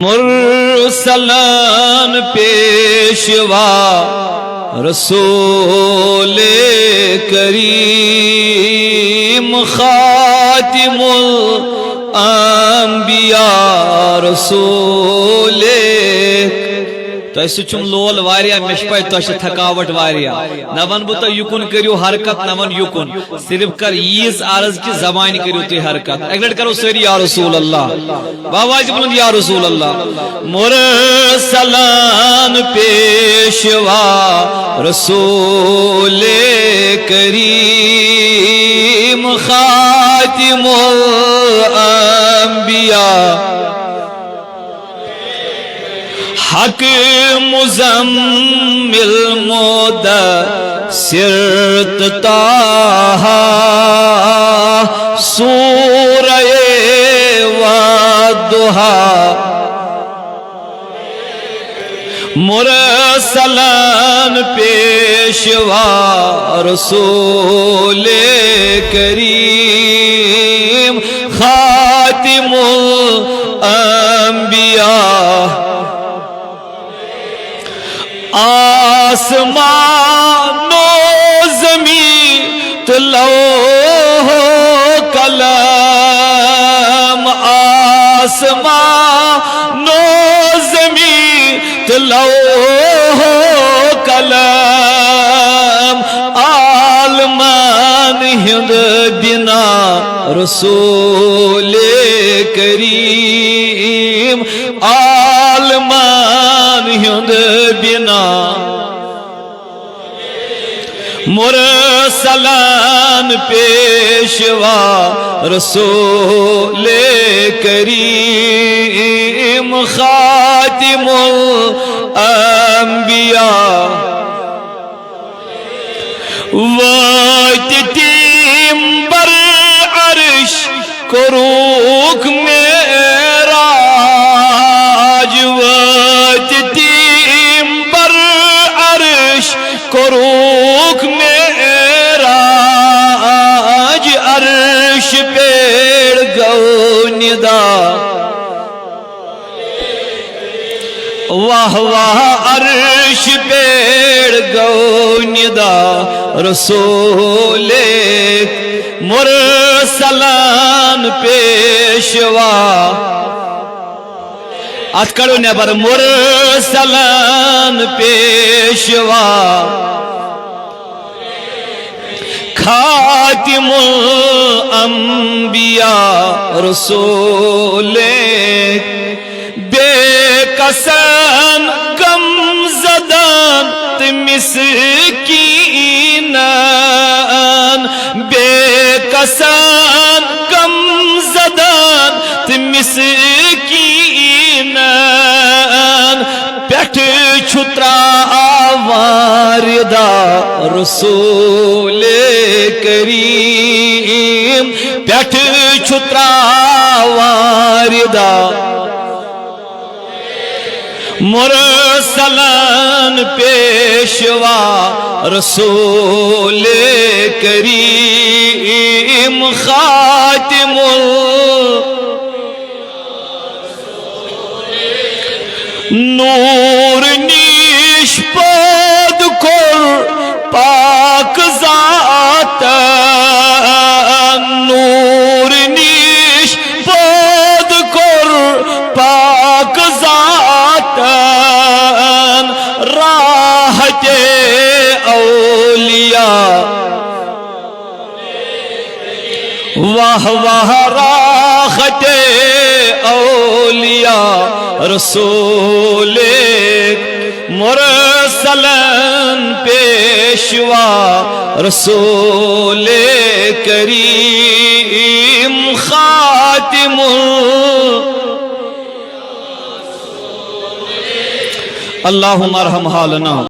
مرسلان پیشوا رسول کریم خاتم الانبیاء رسول تو چم لول واریا مش پہ تو تھکاوٹ واریا نہ ون بہ تو یکن کریو حرکت نہ ون یکن صرف کر ییز عرض کی زبان کریو تی حرکت ایک لٹ کرو سری یا رسول اللہ بابا جی بلند یا رسول اللہ مرسلان پیشوا رسول کریم خاتم الانبیاء حق مزمل مدثر طه سورہ والضحی مرسلان پیشوا رسول کریم خاتم الانبیاء آسمان و زمین لوح و قلم آسمان و زمین لوح و قلم عالمان ہند بنا رسول کریم عالمان ہند بنا مرسلان پیشوا رسول کریم خاتم الانبیاء واتتیم بر عرش کروک معراج واتتیم بر عرش کروک معراج عرش پیڑ گو ندا واہ واہ عرش پیڑ گو ندا رسول مرسلان پیشوا ات کڑو نیبر مرسلان پیشوا خاتم الانبیاء رسول بے کسان غم زدان مسکینان بے کسان غم زدان مسکینان پیٹھ چھترا واردہ رسول کریم پیٹھ چھترا واردہ مرسلان پیشوا رسول کریم خاتم نور نیش پاد کر پاک ذات نور نیش پاد کر پاک ذات راحت اولیاء واہ واہ راحت اولیاء رسول مرسلان پیشوا رسول کریم خاتم اللہم ارحم حالنا